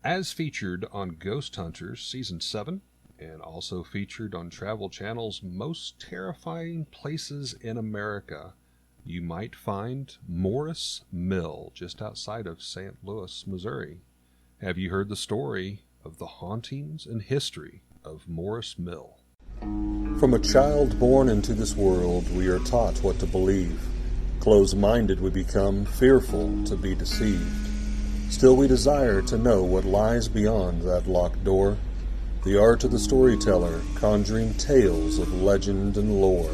As featured on Ghost Hunters Season 7, and also featured on Travel Channel's Most Terrifying Places in America, you might find Morse Mill just outside of St. Louis, Missouri. Have you heard the story of the hauntings and history of Morse Mill? From a child born into this world, we are taught what to believe. Closed-minded we become, fearful to be deceived. Still we desire to know what lies beyond that locked door. The art of the storyteller, conjuring tales of legend and lore.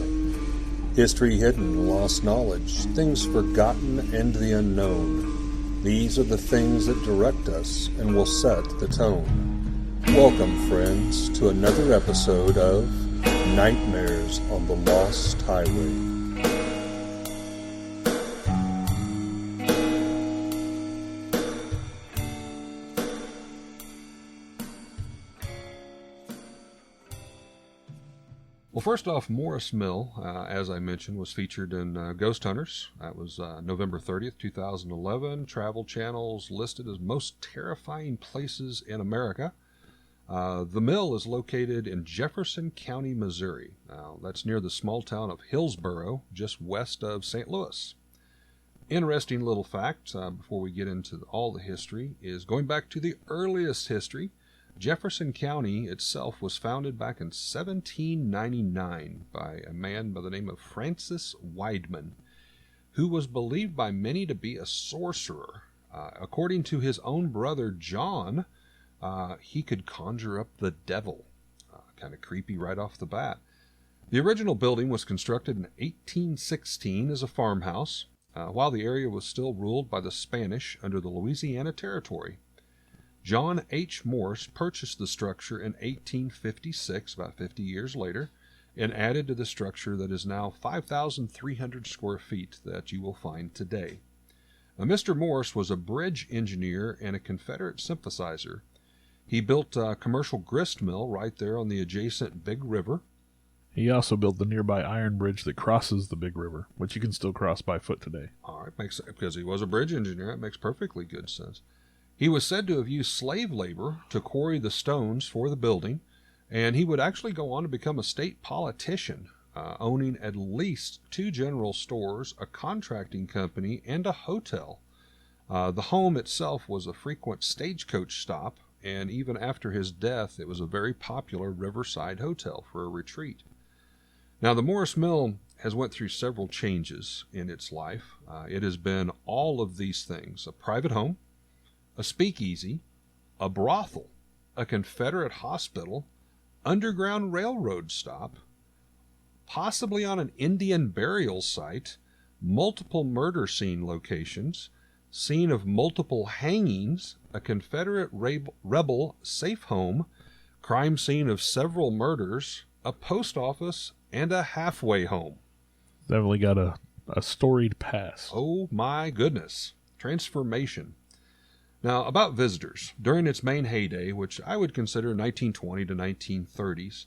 History hidden, lost knowledge, things forgotten and the unknown. These are the things that direct us and will set the tone. Welcome, friends, to another episode of Nightmares on the Lost Highway. Well, first off, Morse Mill, as I mentioned, was featured in Ghost Hunters. That was November 30th, 2011. Travel Channel's listed as Most Terrifying Places in America. The mill is located in Jefferson County, Missouri. That's near the small town of Hillsboro, just west of St. Louis. Interesting little fact, before we get into all the history, is going back to the earliest history. Jefferson County itself was founded back in 1799 by a man by the name of Francis Weidman, who was believed by many to be a sorcerer. According to his own brother John, he could conjure up the devil. Kind of creepy right off the bat. The original building was constructed in 1816 as a farmhouse, while the area was still ruled by the Spanish under the Louisiana Territory. John H. Morse purchased the structure in 1856, about 50 years later, and added to the structure that is now 5,300 square feet that you will find today. Mr. Morse was a bridge engineer and a Confederate sympathizer. He built a commercial grist mill right there on the adjacent Big River. He also built the nearby iron bridge that crosses the Big River, which you can still cross by foot today. All right, because he was a bridge engineer, it makes perfectly good sense. He was said to have used slave labor to quarry the stones for the building, and he would actually go on to become a state politician, owning at least 2 general stores, a contracting company, and a hotel. The home itself was a frequent stagecoach stop, and even after his death, it was a very popular riverside hotel for a retreat. Now, the Morse Mill has went through several changes in its life. It has been all of these things: a private home, a speakeasy, a brothel, a Confederate hospital, underground railroad stop, possibly on an Indian burial site, multiple murder scene locations, scene of multiple hangings, a Confederate rebel safe home, crime scene of several murders, a post office, and a halfway home. Definitely got a storied past. Oh my goodness. Transformation. Now, about visitors. During its main heyday, which I would consider 1920 to 1930s,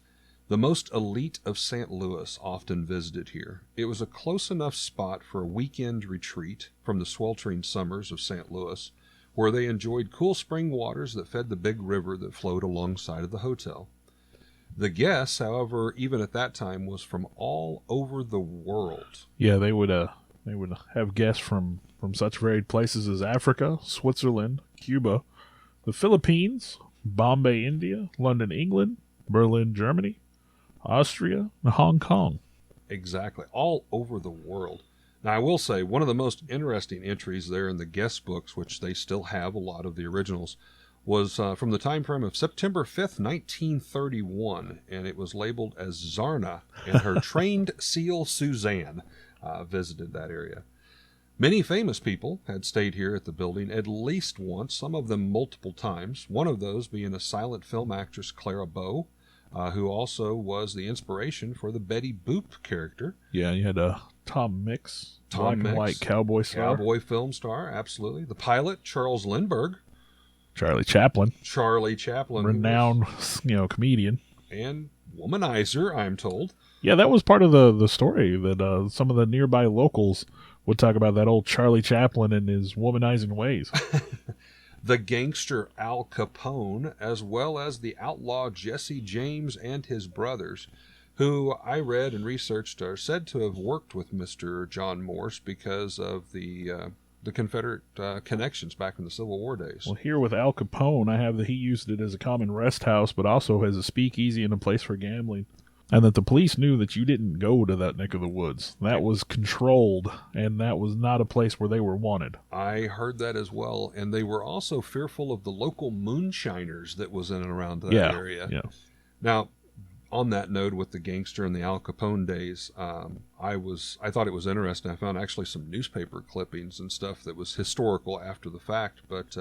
the most elite of St. Louis often visited here. It was a close enough spot for a weekend retreat from the sweltering summers of St. Louis, where they enjoyed cool spring waters that fed the big river that flowed alongside of the hotel. The guests, however, even at that time, was from all over the world. Yeah, they would have guests from such varied places as Africa, Switzerland, Cuba, the Philippines, Bombay, India, London, England, Berlin, Germany, Austria, and Hong Kong. Exactly, all over the world. Now, I will say, one of the most interesting entries there in the guest books, which they still have, a lot of the originals, was from the time frame of September 5th, 1931, and it was labeled as Zarna, and her trained seal Suzanne visited that area. Many famous people had stayed here at the building at least once, some of them multiple times, one of those being a silent film actress Clara Bow, who also was the inspiration for the Betty Boop character. Yeah, you had Tom Mix, black and white cowboy star. Cowboy film star, absolutely. The pilot, Charles Lindbergh. Charlie Chaplin. Renowned, comedian. And womanizer, I'm told. Yeah, that was part of the story, that some of the nearby locals would talk about that old Charlie Chaplin and his womanizing ways. the gangster Al Capone, as well as the outlaw Jesse James and his brothers, who I read and researched are said to have worked with Mr. John Morse because of the Confederate connections back in the Civil War days. Well, here with Al Capone, I have that he used it as a common rest house, but also as a speakeasy and a place for gambling. And that the police knew that you didn't go to that neck of the woods. That was controlled, and that was not a place where they were wanted. I heard that as well, and they were also fearful of the local moonshiners that was in and around that area. Yeah. Now, on that note, with the gangster and the Al Capone days, I thought it was interesting. I found actually some newspaper clippings and stuff that was historical after the fact, but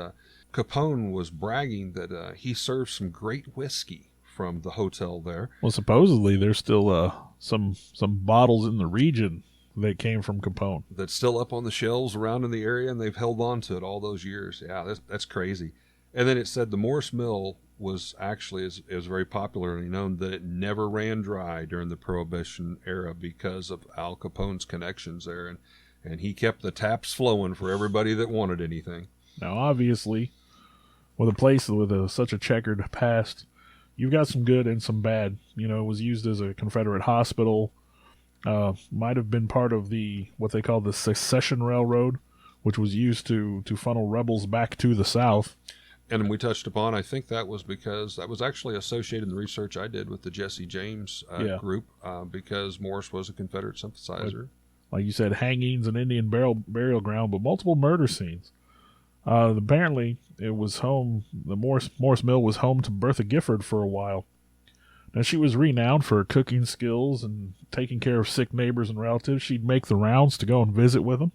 Capone was bragging that he served some great whiskey from the hotel there. Well, supposedly there's still some bottles in the region that came from Capone. That's still up on the shelves around in the area, and they've held on to it all those years. Yeah, that's crazy. And then it said the Morse Mill was actually is very popularly known that it never ran dry during the Prohibition era because of Al Capone's connections there, and he kept the taps flowing for everybody that wanted anything. Now, obviously, with a place with such a checkered past, you've got some good and some bad. You know, it was used as a Confederate hospital. Might have been part of what they call the Secession Railroad, which was used to funnel rebels back to the South. And we touched upon, I think that was because that was actually associated in the research I did with the Jesse James group, because Morse was a Confederate sympathizer. Like you said, hangings and Indian burial ground, but multiple murder scenes. Apparently, it was home. The Morse Mill was home to Bertha Gifford for a while. Now, she was renowned for her cooking skills and taking care of sick neighbors and relatives. She'd make the rounds to go and visit with them.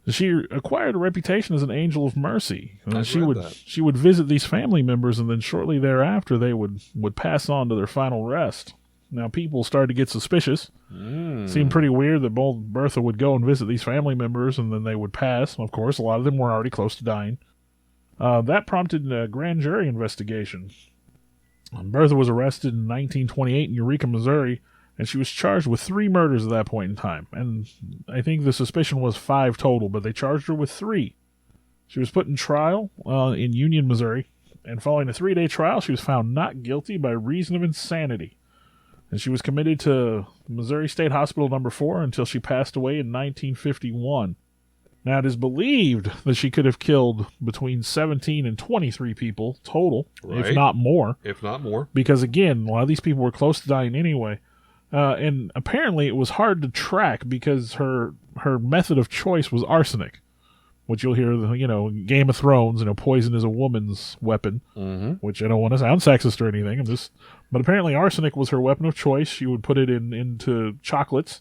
She acquired a reputation as an angel of mercy. She would visit these family members, and then shortly thereafter, they would pass on to their final rest. Now, people started to get suspicious. Seemed pretty weird that both Bertha would go and visit these family members, and then they would pass. Of course, a lot of them were already close to dying. That prompted a grand jury investigation. Bertha was arrested in 1928 in Eureka, Missouri, and she was charged with 3 murders at that point in time. And I think the suspicion was 5 total, but they charged her with 3. She was put in trial in Union, Missouri, and following a 3-day trial, she was found not guilty by reason of insanity. And she was committed to Missouri State Hospital No. 4 until she passed away in 1951. Now, it is believed that she could have killed between 17 and 23 people total, if not more. If not more. Because, again, a lot of these people were close to dying anyway. And apparently it was hard to track because her method of choice was arsenic, which you'll hear, Game of Thrones, poison is a woman's weapon, which I don't want to sound sexist or anything. But apparently arsenic was her weapon of choice. She would put it into chocolates.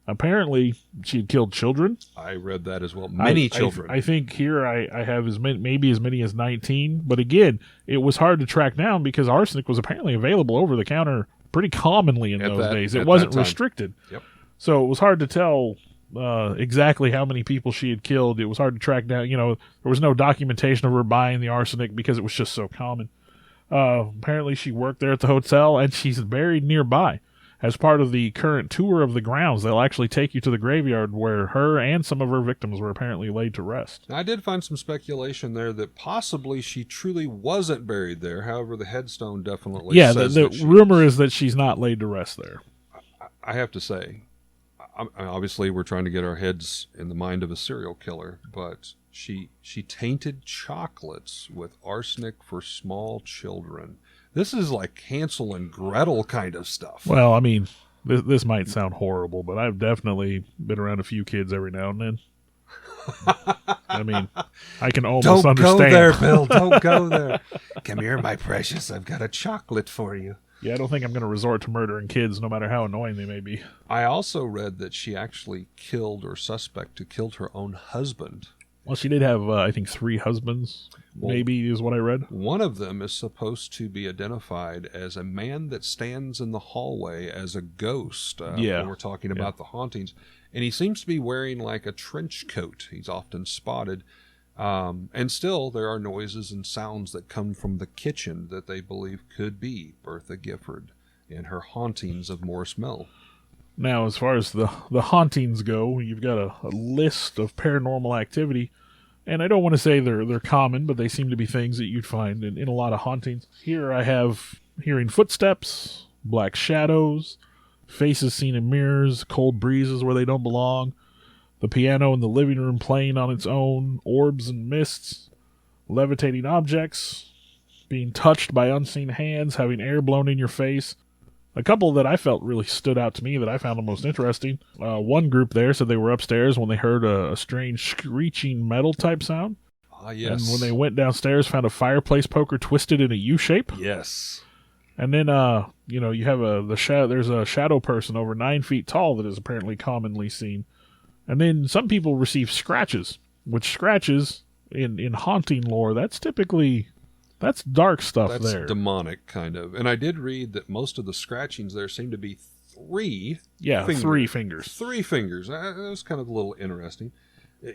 Apparently she had killed children. I read that as well. Many children. I think here I have maybe as many as 19. But again, it was hard to track down because arsenic was apparently available over the counter pretty commonly in those days. It wasn't restricted. Yep. So it was hard to tell exactly how many people she had killed. It was hard to track down. There was no documentation of her buying the arsenic because it was just so common. Apparently she worked there at the hotel, and she's buried nearby. As part of the current tour of the grounds, they'll actually take you to the graveyard where her and some of her victims were apparently laid to rest. I did find some speculation there that possibly she truly wasn't buried there. However, the headstone definitely says the rumor is that she's not laid to rest there. I have to say, obviously we're trying to get our heads in the mind of a serial killer, but she tainted chocolates with arsenic for small children. This is like Hansel and Gretel kind of stuff. Well, I mean, this might sound horrible, but I've definitely been around a few kids every now and then. I mean, I can almost understand. Don't go there, Bill. Don't go there. Come here, my precious. I've got a chocolate for you. Yeah, I don't think I'm going to resort to murdering kids, no matter how annoying they may be. I also read that she actually killed her own husband. Well, she did have, I think, 3 husbands, maybe, is what I read. One of them is supposed to be identified as a man that stands in the hallway as a ghost. When we're talking about the hauntings. And he seems to be wearing like a trench coat. He's often spotted. And still, there are noises and sounds that come from the kitchen that they believe could be Bertha Gifford and her hauntings of Morse Mill. Now, as far as the hauntings go, you've got a list of paranormal activity, And I don't want to say they're common, but they seem to be things that you'd find in a lot of hauntings. Here I have hearing footsteps, black shadows, faces seen in mirrors, cold breezes where they don't belong, the piano in the living room playing on its own, orbs and mists, levitating objects, being touched by unseen hands, having air blown in your face. A couple that I felt really stood out to me that I found the most interesting. One group there said they were upstairs when they heard a strange screeching metal type sound. Ah, yes. And when they went downstairs, found a fireplace poker twisted in a U shape. Yes. And then, you have there's a shadow person over 9 feet tall that is apparently commonly seen. And then some people receive scratches, which scratches in haunting lore, that's dark stuff. That's there. Demonic, kind of. And I did read that most of the scratchings there seem to be three. Yeah, fingers. 3 fingers. 3 fingers. That was kind of a little interesting.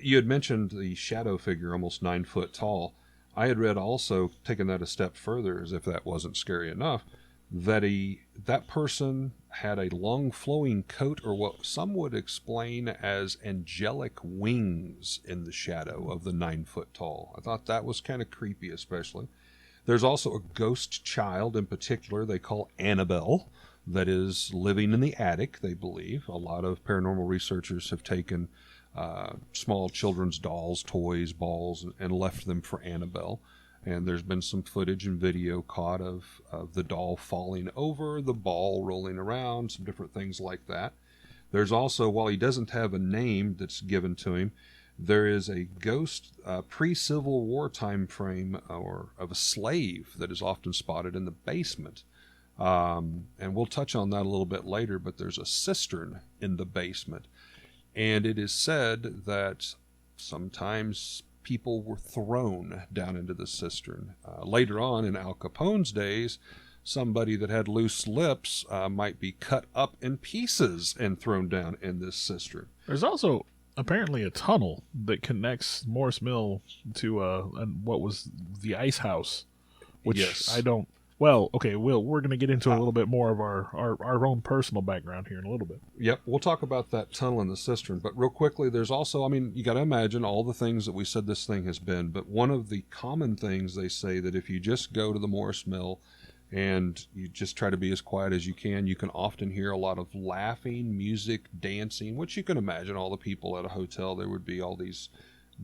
You had mentioned the shadow figure, almost 9 foot tall. I had read also, taking that a step further, as if that wasn't scary enough, that person had a long flowing coat, or what some would explain as angelic wings in the shadow of the 9 foot tall. I thought that was kind of creepy, especially. There's also a ghost child in particular they call Annabelle that is living in the attic, they believe. A lot of paranormal researchers have taken small children's dolls, toys, balls, and left them for Annabelle. And there's been some footage and video caught of the doll falling over, the ball rolling around, some different things like that. There's also, while he doesn't have a name that's given to him, there is a ghost pre-Civil War time frame or of a slave that is often spotted in the basement. And we'll touch on that a little bit later, but there's a cistern in the basement. And it is said that sometimes people were thrown down into the cistern. Later on in Al Capone's days, somebody that had loose lips might be cut up in pieces and thrown down in this cistern. There's also apparently a tunnel that connects Morse Mill to what was the ice house, which yes. I don't. Well, okay, we're going to get into a little bit more of our own personal background here in a little bit. Yep, we'll talk about that tunnel in the cistern. But real quickly, there's also, you got to imagine all the things that we said this thing has been. But one of the common things they say that if you just go to the Morse Mill and you just try to be as quiet as you can often hear a lot of laughing, music, dancing, which you can imagine all the people at a hotel. There would be all these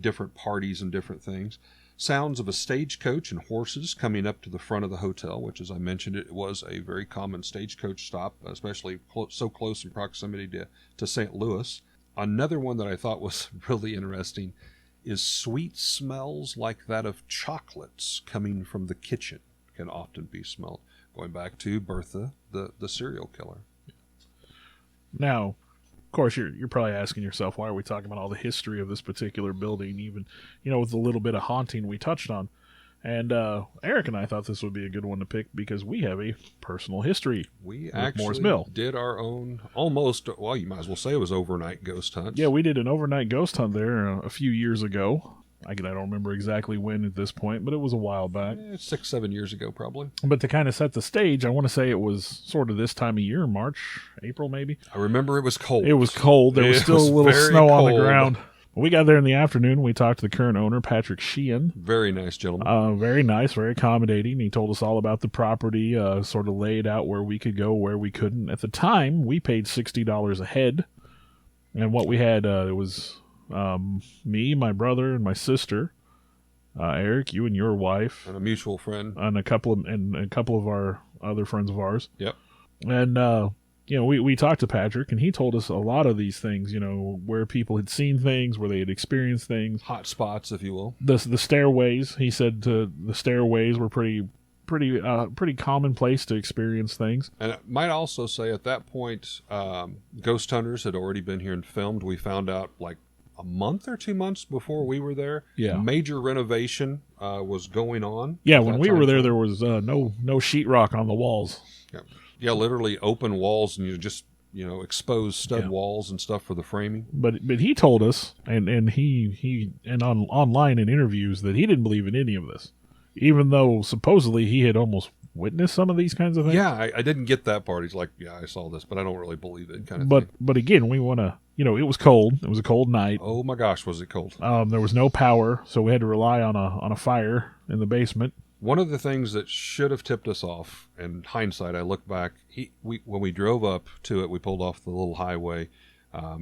different parties and different things. Sounds of a stagecoach and horses coming up to the front of the hotel, which, as I mentioned, it was a very common stagecoach stop, especially so close in proximity to St. Louis. Another one that I thought was really interesting is sweet smells like that of chocolates coming from the kitchen can often be smelled, going back to Bertha, the serial killer. Now, of course, you're probably asking yourself, why are we talking about all the history of this particular building, even, with the little bit of haunting we touched on. And Eric and I thought this would be a good one to pick because we have a personal history We with Morse actually Mill. did our own, almost, well, you might as well say it was overnight ghost hunts. Yeah, we did an overnight ghost hunt there a few years ago. I don't remember exactly when at this point, but it was a while back. 6-7 years ago, probably. But to kind of set the stage, I want to say it was sort of this time of year, March, April maybe. I remember it was cold. It was cold. There was It still was a little very snow on cold. the ground. We got there in the afternoon. We talked to the current owner, Patrick Sheehan. Very nice gentleman. Very nice, very accommodating. He told us all about the property, sort of laid out where we could go, where we couldn't. At the time, we paid $60 a head. And what we had, it was me, my brother, and my sister. Eric, you and your wife, And a mutual friend. and a couple of our other friends of ours. Yep. And we talked to Patrick, and he told us a lot of these things. Where people had seen things, where they had experienced things. Hot spots, if you will. The stairways. He said the stairways were pretty common place to experience things. And I might also say at that point, Ghost Hunters had already been here and filmed. We found out like a month or 2 months before we were there. Yeah. Major renovation was going on. Yeah, at when that we were time there, frame. there was no sheetrock on the walls. Yeah, literally open walls and you just, exposed stud walls and stuff for the framing. But he told us, and he online in interviews, that he didn't believe in any of this, even though supposedly he had almost witness some of these kinds of things. Yeah, I didn't get that part. He's like, yeah, I saw this, but I don't really believe it, kind of But thing. but again, we want to, it was cold. It was a cold night. Oh my gosh, was it cold? There was no power, so we had to rely on a fire in the basement. One of the things that should have tipped us off, in hindsight, I look back, when we drove up to it, we pulled off the little highway.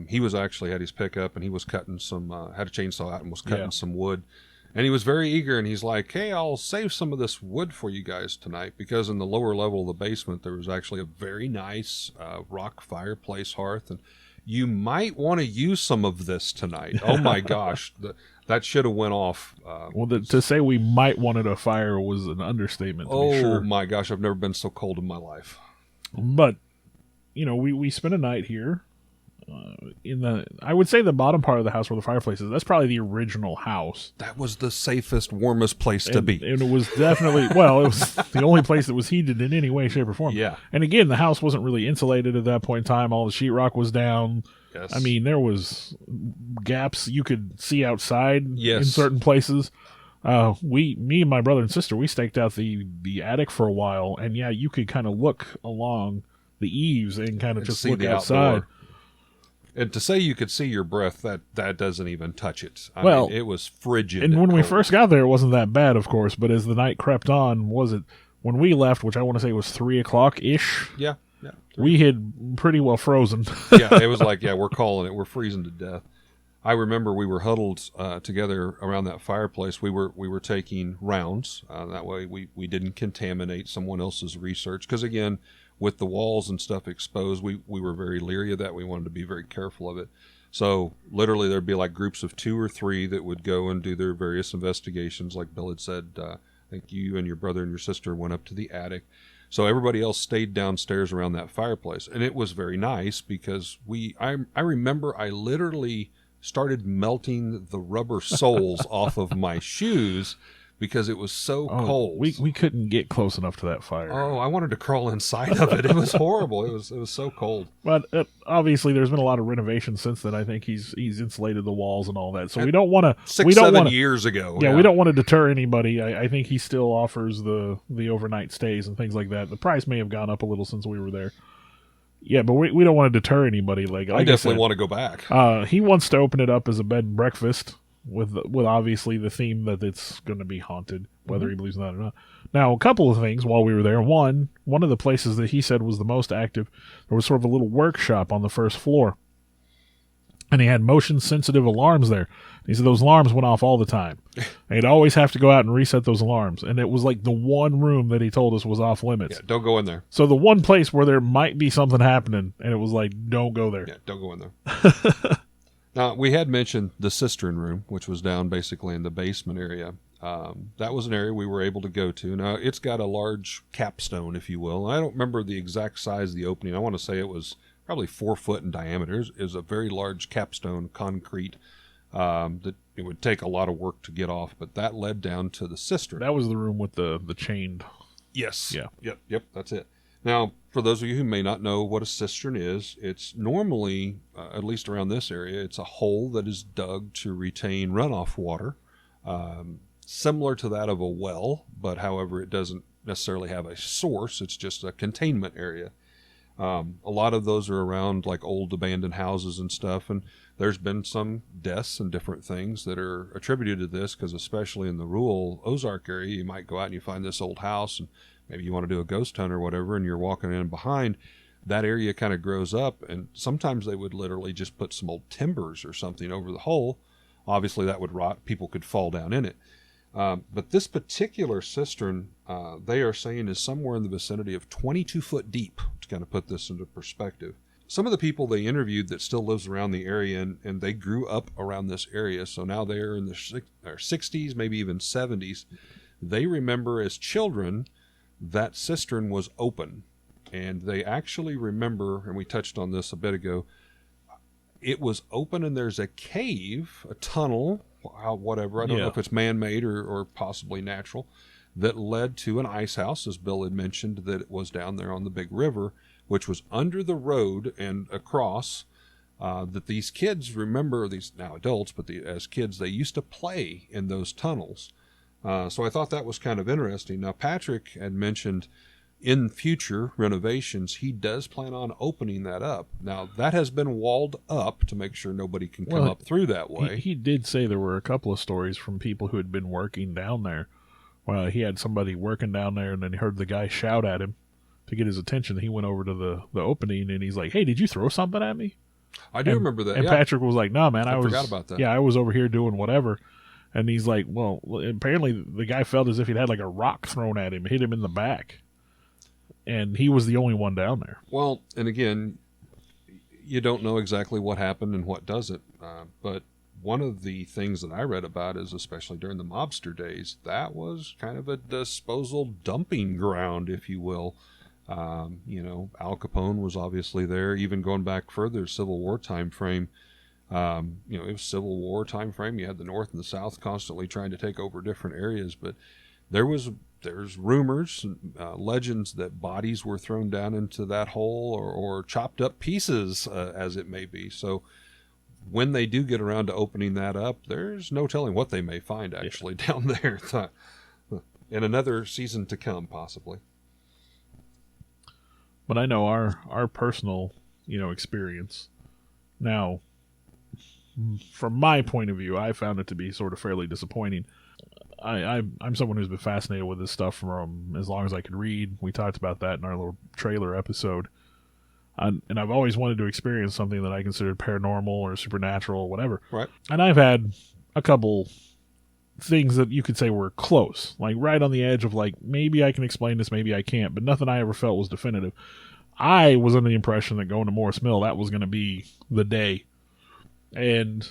He was actually had his pickup, and he was cutting some, had a chainsaw out and was cutting some wood. And he was very eager, and he's like, hey, I'll save some of this wood for you guys tonight, because in the lower level of the basement, there was actually a very nice rock fireplace hearth, and you might want to use some of this tonight. Oh my gosh, that should have went off. To say we might wanted a fire was an understatement, to be sure. Oh my gosh, I've never been so cold in my life. But, we spent a night here. I would say the bottom part of the house where the fireplace is, that's probably the original house. That was the safest, warmest place to be. And it was definitely, it was the only place that was heated in any way, shape, or form. Yeah. And again, the house wasn't really insulated at that point in time. All the sheetrock was down. Yes. I mean, there was gaps you could see outside Yes. in certain places. Me and my brother and sister, we staked out the attic for a while, and yeah, you could kind of look along the eaves and kind of just see look the outside. outdoor. And to say you could see your breath, that doesn't even touch it. I mean, it was frigid. And when we cold. first got there, it wasn't that bad, of course. But as the night crept on, when we left, which I want to say was 3 o'clock ish? Yeah. We had pretty well frozen. Yeah, it was like, we're calling it. We're freezing to death. I remember we were huddled together around that fireplace. We were taking rounds. That way we didn't contaminate someone else's research. Because again, with the walls and stuff exposed, we were very leery of that. We wanted to be very careful of it. So literally there'd be like groups of 2 or 3 that would go and do their various investigations. Like Bill had said, I think you and your brother and your sister went up to the attic. So everybody else stayed downstairs around that fireplace. And it was very nice because I remember I literally started melting the rubber soles off of my shoes because it was so cold. We couldn't get close enough to that fire. Oh, I wanted to crawl inside of it. It was horrible. It was so cold. But obviously, there's been a lot of renovation since then. I think he's insulated the walls and all that. So we don't want to 7 years ago. Yeah, we don't want to deter anybody. I think he still offers the overnight stays and things like that. The price may have gone up a little since we were there. Yeah, but we don't want to deter anybody. Like I definitely want to go back. He wants to open it up as a bed and breakfast with obviously the theme that it's going to be haunted, whether he believes in that or not. Now, a couple of things while we were there. One of the places that he said was the most active, there was sort of a little workshop on the first floor. And he had motion-sensitive alarms there. He said those alarms went off all the time. And he'd always have to go out and reset those alarms. And it was like the one room that he told us was off limits. Yeah, don't go in there. So the one place where there might be something happening, and it was like, don't go there. Yeah, don't go in there. Now, we had mentioned the cistern room, which was down basically in the basement area. That was an area we were able to go to. Now, it's got a large capstone, if you will. I don't remember the exact size of the opening. I want to say it was probably 4 foot in diameter. It was a very large capstone, concrete, that it would take a lot of work to get off, but that led down to the cistern. That was the room with the chained. Yes. Yeah. Yep, that's it. Now, for those of you who may not know what a cistern is, it's normally, at least around this area, it's a hole that is dug to retain runoff water, similar to that of a well, but however, it doesn't necessarily have a source. It's just a containment area. A lot of those are around like old abandoned houses and stuff, and there's been some deaths and different things that are attributed to this, because especially in the rural Ozark area, you might go out and you find this old house, and maybe you want to do a ghost hunt or whatever, and you're walking in behind, that area kind of grows up, and sometimes they would literally just put some old timbers or something over the hole. Obviously that would rot, people could fall down in it. But this particular cistern, they are saying is somewhere in the vicinity of 22 foot deep, to kind of put this into perspective. Some of the people they interviewed that still lives around the area, and they grew up around this area, so now they're in their 60s, maybe even 70s. They remember as children that cistern was open, and they actually remember, and we touched on this a bit ago, it was open and there's a cave, a tunnel, whatever, I don't know if it's man-made or possibly natural, that led to an ice house, as Bill had mentioned, that it was down there on the big river, which was under the road and across, that these kids remember, these now adults, but as kids, they used to play in those tunnels. So I thought that was kind of interesting. Now, Patrick had mentioned in future renovations, he does plan on opening that up. Now, that has been walled up to make sure nobody can come up through that way. He did say there were a couple of stories from people who had been working down there. Well, he had somebody working down there, and then he heard the guy shout at him to get his attention. He went over to the opening, and he's like, "Hey, did you throw something at me?" I do remember that. And yeah. Patrick was like, "No, man, I forgot about that. Yeah, I was over here doing whatever." And he's like, "Well, apparently the guy felt as if he'd had like a rock thrown at him, hit him in the back, and he was the only one down there." Well, and again, you don't know exactly what happened and what doesn't, but one of the things that I read about is, especially during the mobster days, that was kind of a disposal dumping ground, if you will. Al Capone was obviously there, even going back further, Civil War time frame. It was Civil War time frame. You had the North and the South constantly trying to take over different areas, but there's rumors, legends that bodies were thrown down into that hole or chopped up pieces, as it may be. So when they do get around to opening that up, there's no telling what they may find actually down there in another season to come, possibly. But I know our personal, experience. Now, from my point of view, I found it to be sort of fairly disappointing. I'm someone who's been fascinated with this stuff from as long as I could read. We talked about that in our little trailer episode. And I've always wanted to experience something that I considered paranormal or supernatural or whatever. Right. And I've had a couple things that you could say were close, like right on the edge of like, maybe I can explain this, maybe I can't, but nothing I ever felt was definitive. I was under the impression that going to Morse Mill, that was going to be the day. And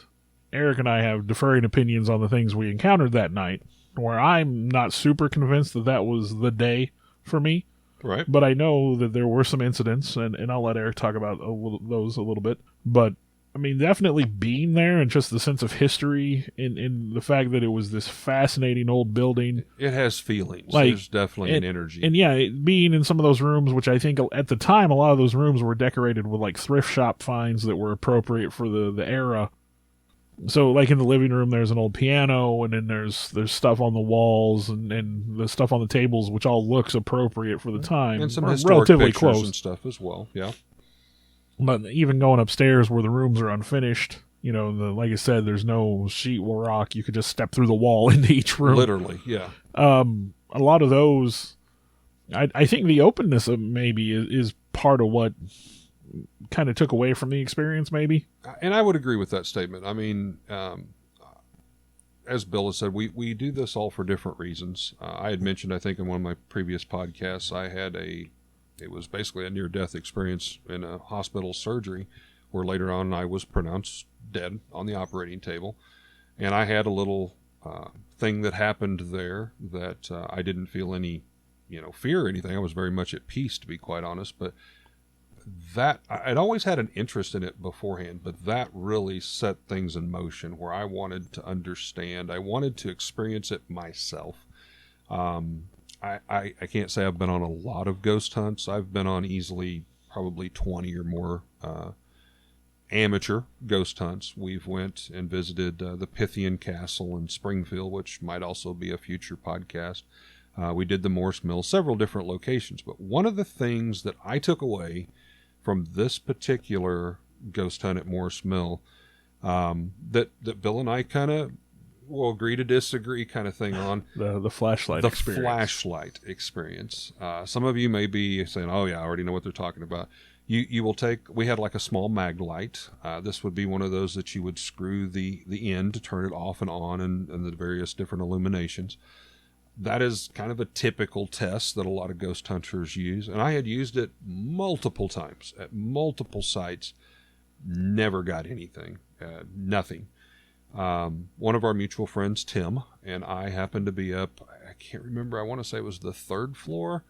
Eric and I have differing opinions on the things we encountered that night, where I'm not super convinced that was the day for me. Right. But I know that there were some incidents, and I'll let Eric talk about those a little bit. But, I mean, definitely being there and just the sense of history in the fact that it was this fascinating old building. It has feelings. Like, there's definitely an energy. And yeah, being in some of those rooms, which I think at the time, a lot of those rooms were decorated with like thrift shop finds that were appropriate for the era. So, like in the living room, there's an old piano, and then there's stuff on the walls and the stuff on the tables, which all looks appropriate for the time, and some relatively pictures close and stuff as well. Yeah. But even going upstairs where the rooms are unfinished, like I said, there's no sheet rock. You could just step through the wall into each room. Literally, yeah. A lot of those, I think the openness of maybe is part of what kind of took away from the experience, maybe. And I would agree with that statement. I mean, as Bill has said, we do this all for different reasons. I had mentioned, I think in one of my previous podcasts, it was basically a near-death experience in a hospital surgery where later on I was pronounced dead on the operating table. And I had a little thing that happened there that I didn't feel any, fear or anything. I was very much at peace, to be quite honest. But that, I'd always had an interest in it beforehand, but that really set things in motion where I wanted to understand. I wanted to experience it myself. I can't say I've been on a lot of ghost hunts. I've been on easily probably 20 or more amateur ghost hunts. We've went and visited the Pythian Castle in Springfield, which might also be a future podcast. We did the Morse Mill, several different locations. But one of the things that I took away from this particular ghost hunt at Morse Mill, that Bill and I kind of will agree to disagree kind of thing on. The flashlight experience. The flashlight experience. Some of you may be saying, oh yeah, I already know what they're talking about. You will we had like a small mag light. This would be one of those that you would screw the end to turn it off and on and the various different illuminations. That is kind of a typical test that a lot of ghost hunters use. And I had used it multiple times at multiple sites. Never got anything. Nothing. One of our mutual friends, Tim, and I happened to be up, I can't remember, I want to say it was the third floor,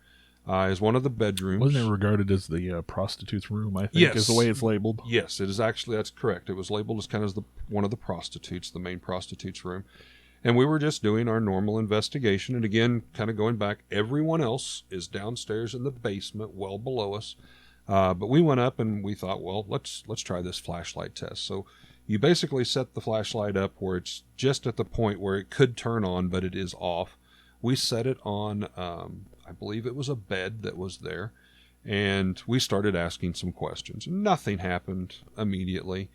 is one of the bedrooms. Wasn't it regarded as the prostitute's room, I think, yes, is the way it's labeled? Yes, it is actually, that's correct. It was labeled as kind of one of the prostitutes, the main prostitute's room. And we were just doing our normal investigation. And again, kind of going back, everyone else is downstairs in the basement, well below us. But we went up and we thought, well, let's try this flashlight test. So You basically set the flashlight up where it's just at the point where it could turn on, but it is off. We set it on, I believe it was a bed that was there, and we started asking some questions. Nothing happened immediately.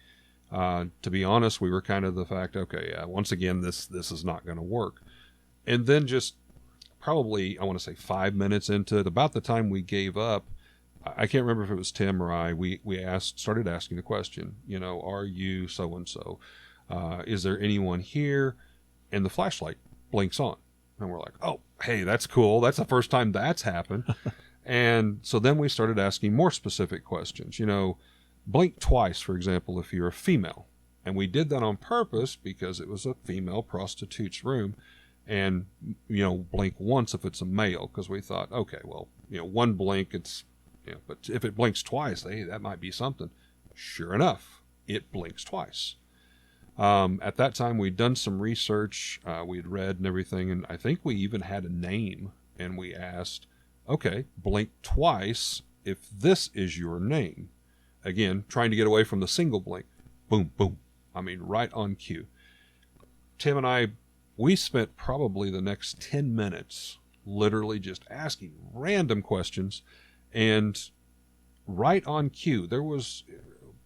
To be honest, we were kind of the fact, okay, once again, this is not going to work. And then just probably, I want to say 5 minutes into it, about the time we gave up, I can't remember if it was Tim or I, we started asking the question, are you so-and-so? Is there anyone here? And the flashlight blinks on. And we're like, oh, hey, that's cool. That's the first time that's happened. And so then we started asking more specific questions. Blink twice, for example, if you're a female. And we did that on purpose because it was a female prostitute's room. And, blink once if it's a male, because we thought, okay, well, one blink, it's, but if it blinks twice, hey, that might be something. Sure enough, it blinks twice. At that time, we'd done some research, we'd read and everything, and I think we even had a name, and we asked, okay, blink twice if this is your name. Again, trying to get away from the single blink. Boom, boom. Right on cue. Tim and I, we spent probably the next 10 minutes literally just asking random questions, and right on cue, there was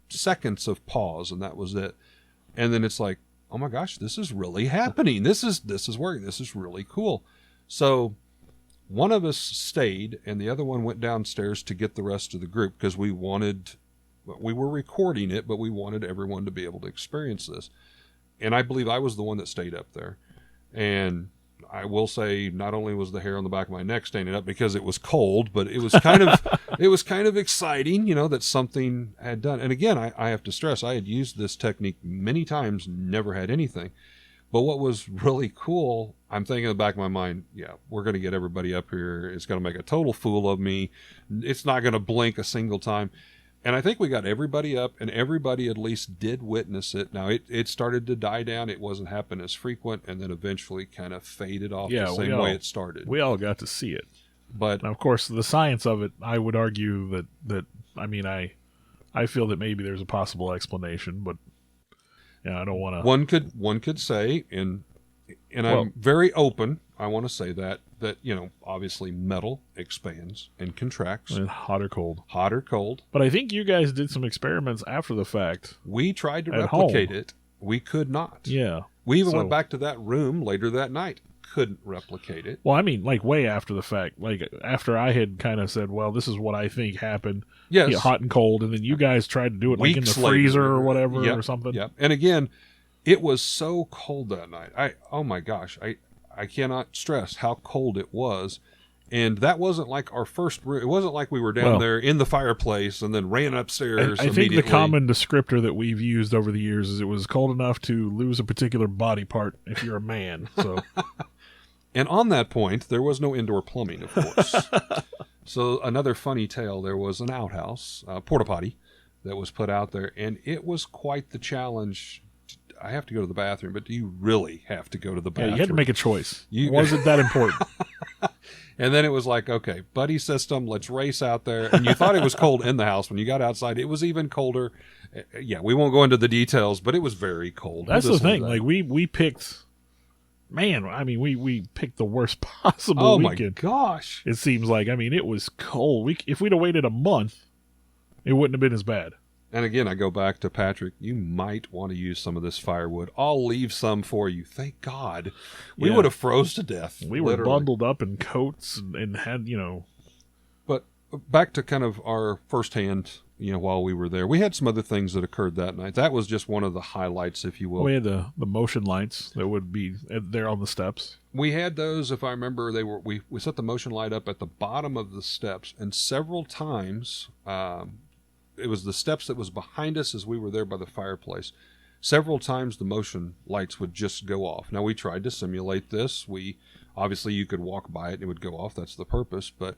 seconds of pause, and that was it. And then it's like, oh my gosh, this is really happening. This is working. This is really cool. So one of us stayed, and the other one went downstairs to get the rest of the group, because we were recording it, but we wanted everyone to be able to experience this. And I believe I was the one that stayed up there. And I will say, not only was the hair on the back of my neck standing up because it was cold, but it was kind of exciting, that something had done. And again, I have to stress, I had used this technique many times, never had anything. But what was really cool, I'm thinking in the back of my mind, yeah, we're going to get everybody up here. It's going to make a total fool of me. It's not going to blink a single time. And I think we got everybody up, and everybody at least did witness it. Now, it started to die down. It wasn't happening as frequent, and then eventually kind of faded off the same way it started. We all got to see it. But now, of course, the science of it, I would argue that I feel that maybe there's a possible explanation, but I don't want to. One could say, and I'm very open. I want to say that obviously metal expands and contracts. And hot or cold. Hot or cold. But I think you guys did some experiments after the fact. We tried to replicate it. We could not. Yeah. We even went back to that room later that night. Couldn't replicate it. Well, way after the fact. Like, after I had kind of said, well, this is what I think happened. Yes. Hot and cold. And then you guys tried to do it like in the freezer or whatever or something. Yep. And again, it was so cold that night. Oh my gosh. I cannot stress how cold it was. And that wasn't like our first room. It wasn't like we were down there in the fireplace and then ran upstairs I think the common descriptor that we've used over the years is it was cold enough to lose a particular body part if you're a man. So, and on that point, there was no indoor plumbing, of course. So another funny tale, there was an outhouse, porta potty, that was put out there, and it was quite the challenge. I have to go to the bathroom, but do you really have to go to the bathroom? Yeah, you had to make a choice. Was it that important? And then it was like, okay, buddy system, let's race out there. And you thought it was cold in the house. When you got outside, it was even colder. Yeah, we won't go into the details, but it was very cold. That's the thing. Like, we picked, we picked the worst possible weekend. Oh, my gosh. It seems like, it was cold. If we'd have waited a month, it wouldn't have been as bad. And again, I go back to Patrick. You might want to use some of this firewood. I'll leave some for you. Thank God. We would have froze to death. We were bundled up in coats and had, But back to kind of our firsthand, while we were there, we had some other things that occurred that night. That was just one of the highlights, if you will. We had the motion lights that would be there on the steps. We had those, if I remember, we set the motion light up at the bottom of the steps, and several times, it was the steps that was behind us as we were there by the fireplace. Several times the motion lights would just go off. Now, we tried to simulate this. Obviously you could walk by it and it would go off. That's the purpose. But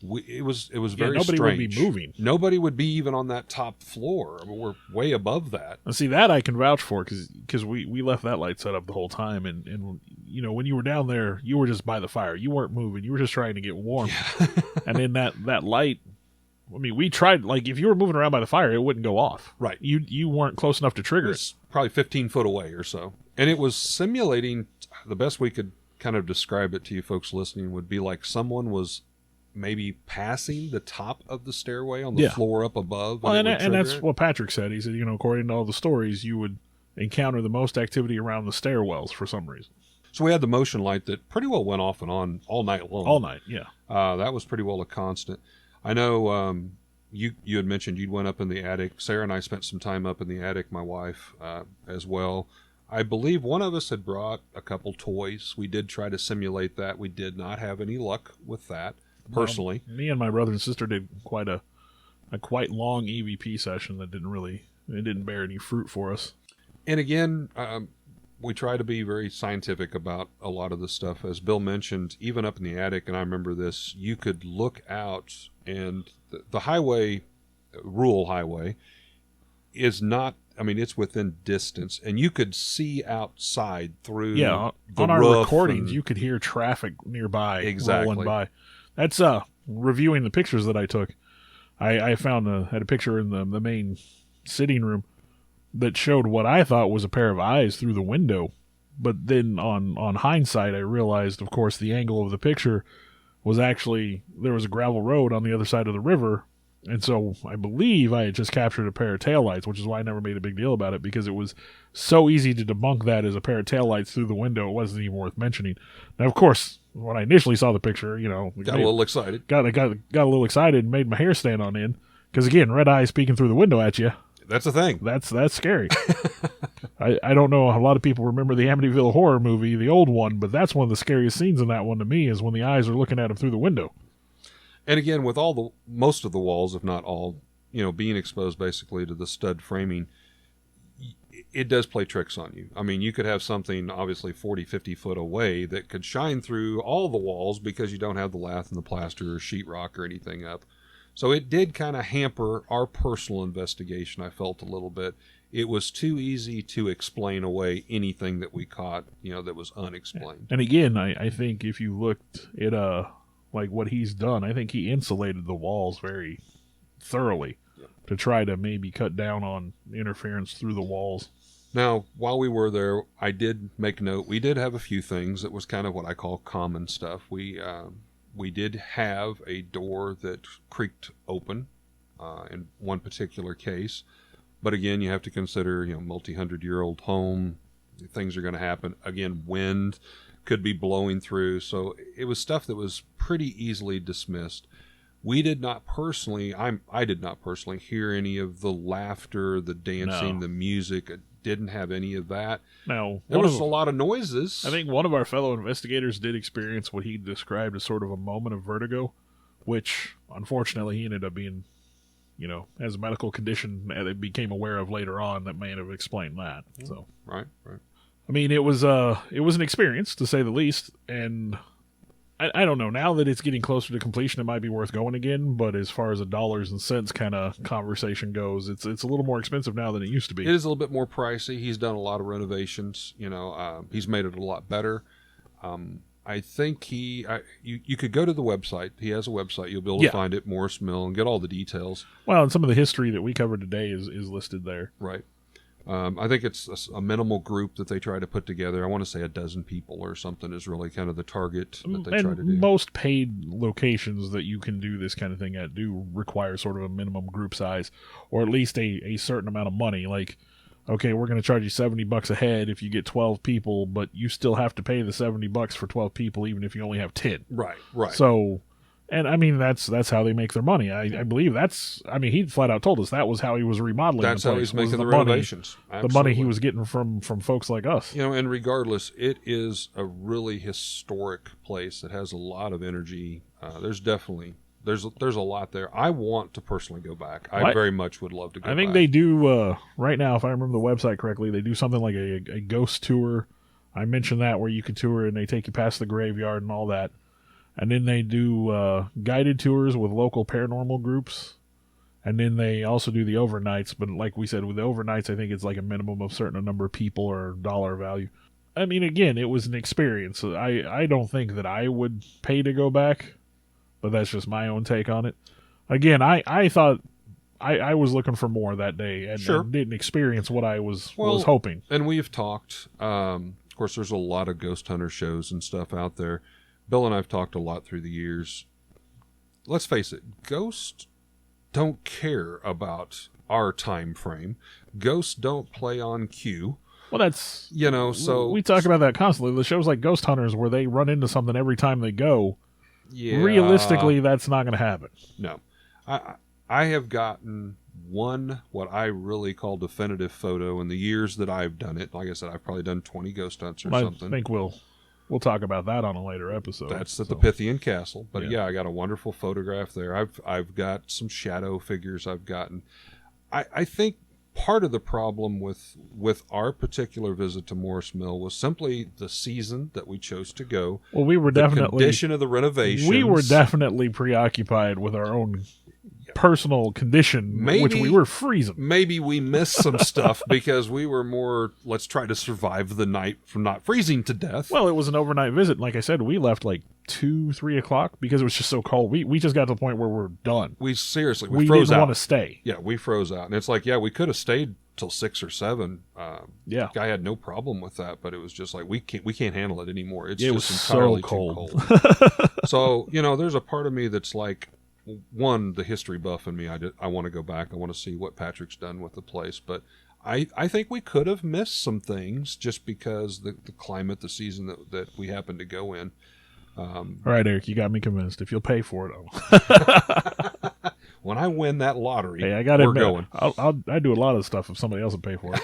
it was very nobody strange. Would be moving. Nobody would be even on that top floor. We're way above that. And see, that I can vouch for because we left that light set up the whole time. And when you were down there, you were just by the fire. You weren't moving. You were just trying to get warm. Yeah. And then that light I mean, we tried, like, if you were moving around by the fire, it wouldn't go off. Right. You weren't close enough to trigger it. It's probably 15 foot away or so. And it was simulating, the best we could kind of describe it to you folks listening would be like someone was maybe passing the top of the stairway on the floor up above. Well, and that's what Patrick said. He said, according to all the stories, you would encounter the most activity around the stairwells for some reason. So we had the motion light that pretty well went off and on all night long. All night, yeah. That was pretty well a constant. I know you had mentioned you went up in the attic. Sarah and I spent some time up in the attic, my wife as well. I believe one of us had brought a couple toys. We did try to simulate that. We did not have any luck with that, personally. Well, me and my brother and sister did quite long EVP session that didn't bear any fruit for us. And again, we try to be very scientific about a lot of the stuff. As Bill mentioned, even up in the attic, and I remember this, you could look out, and the highway, rural highway, is not, I mean, it's within distance, and you could see outside through the on our roof recordings, you could hear traffic nearby rolling by. That's reviewing the pictures that I took. I found had a picture in the main sitting room that showed what I thought was a pair of eyes through the window. But then on hindsight, I realized, of course, the angle of the picture was actually, there was a gravel road on the other side of the river. And so I believe I had just captured a pair of taillights, which is why I never made a big deal about it, because it was so easy to debunk that as a pair of taillights through the window. It wasn't even worth mentioning. Now, of course, when I initially saw the picture, got a little excited. Got a little excited and made my hair stand on end. Because again, red eyes peeking through the window at you. That's a thing. That's scary. I don't know. A lot of people remember the Amityville Horror movie, the old one, but that's one of the scariest scenes in that one to me is when the eyes are looking at him through the window. And again, with most of the walls, if not all, being exposed basically to the stud framing, it does play tricks on you. I mean, you could have something obviously 40, 50 foot away that could shine through all the walls because you don't have the lath and the plaster or sheetrock or anything up. So it did kind of hamper our personal investigation, I felt a little bit. It was too easy to explain away anything that we caught, that was unexplained. And again, I think if you looked at like what he's done, I think he insulated the walls very thoroughly to try to maybe cut down on interference through the walls. Now, while we were there, I did make note, we did have a few things that was kind of what I call common stuff. We did have a door that creaked open in one particular case. But again, you have to consider, multi-hundred-year-old home, things are going to happen. Again, wind could be blowing through. So it was stuff that was pretty easily dismissed. We did not personally, I did not personally hear any of the laughter, the dancing, the music. I didn't have any of that. Now, there was a lot of noises. I think one of our fellow investigators did experience what he described as sort of a moment of vertigo, which unfortunately he ended up being, as a medical condition that he became aware of later on that may have explained that. So Right. I mean, it was an experience, to say the least, and I don't know. Now that it's getting closer to completion, it might be worth going again, but as far as a dollars and cents kind of conversation goes, it's a little more expensive now than it used to be. It is a little bit more pricey. He's done a lot of renovations. He's made it a lot better. I think you could go to the website. He has a website. You'll be able to find it, Morse Mill, and get all the details. Well, and some of the history that we covered today is listed there. Right. I think it's a minimal group that they try to put together. I want to say 12 people or something is really kind of the target that they try to do. Most paid locations that you can do this kind of thing at do require sort of a minimum group size, or at least a certain amount of money. Like, okay, we're going to charge you $70 a head if you get 12 people, but you still have to pay the $70 for 12 people, even if you only have 10. Right. So, and I mean, that's how they make their money. I believe he flat out told us that was how he was remodeling. That's the place, how he's making the money, renovations. Absolutely. The money he was getting from folks like us. And regardless, it is a really historic place that has a lot of energy. There's a lot there. I want to personally go back. I very much would love to go back. I think they do, right now, if I remember the website correctly, they do something like a ghost tour. I mentioned that, where you can tour and they take you past the graveyard and all that. And then they do guided tours with local paranormal groups. And then they also do the overnights. But like we said, with the overnights, I think it's like a minimum of a certain number of people or dollar value. I mean, again, it was an experience. I don't think that I would pay to go back, but that's just my own take on it. Again, I thought I was looking for more that day and, Sure. and didn't experience what I was Well, hoping. And we've talked, of course, there's a lot of ghost hunter shows and stuff out there. Bill and I have talked a lot through the years. Let's face it, ghosts don't care about our time frame. Ghosts don't play on cue. Well, that's So we talk about that constantly. The shows like Ghost Hunters, where they run into something every time they go. yeah, Realistically, that's not going to happen. no. I have gotten one what I really call definitive photo in the years that I've done it. Like I said, I've probably done 20 ghost hunts or something. I think we'll talk about that on a later episode. That's at the Pythian Castle. But Yeah. yeah, I got a wonderful photograph there. I've got some shadow figures I've gotten. I think part of the problem with our particular visit to Morse Mill was simply the season that we chose to go. Well, we were The definitely condition of the renovations. we were definitely preoccupied with our own personal condition, which we were freezing. Maybe we missed some stuff because we were more, let's try to survive the night from not freezing to death. Well, it was an overnight visit. Like I said, we left like 2-3 o'clock because it was just so cold. We just got to the point where we're done. We We froze didn't out. want to stay. Yeah, we froze out. And it's like, yeah, we could have stayed till 6 or 7. Yeah. I had no problem with that, but it was just like, we can't handle it anymore. It's It just was entirely so too cold. cold. So, there's a part of me that's like, one, the history buff in me, I want to go back. I want to see what Patrick's done with the place. But I think we could have missed some things just because the climate, the season that we happened to go in. All right, Eric, you got me convinced. If you'll pay for it, When I win that lottery, hey, I got to we're admit, going. I do a lot of stuff if somebody else will pay for it.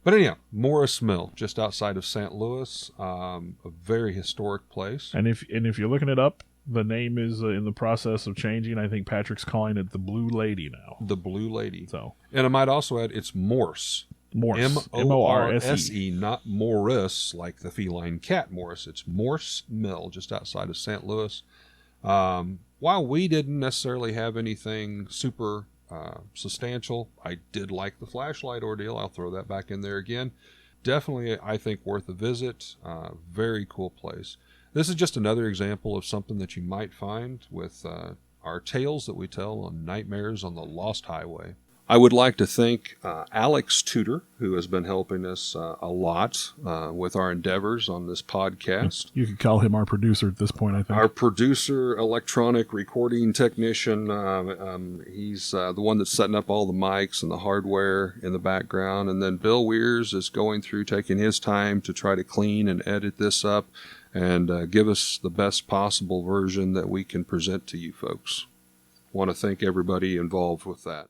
But anyhow, Morse Mill, just outside of St. Louis, a very historic place. And if you're looking it up, the name is in the process of changing. I think Patrick's calling it the Blue Lady now. The Blue Lady. So And I might also add, it's Morse. Morse, M-O-R-S-E, not Morris, like the feline cat Morris. It's Morse Mill, just outside of St. Louis. While we didn't necessarily have anything super substantial, I did like the flashlight ordeal. I'll throw that back in there again. Definitely, I think, worth a visit. Very cool place. This is just another example of something that you might find with our tales that we tell on Nightmares on the Lost Highway. I would like to thank Alex Tudor, who has been helping us a lot with our endeavors on this podcast. You could call him our producer at this point, I think. Our producer, electronic recording technician, he's the one that's setting up all the mics and the hardware in the background. And then Bill Weirs is going through, taking his time to try to clean and edit this up and give us the best possible version that we can present to you folks. Want to thank everybody involved with that.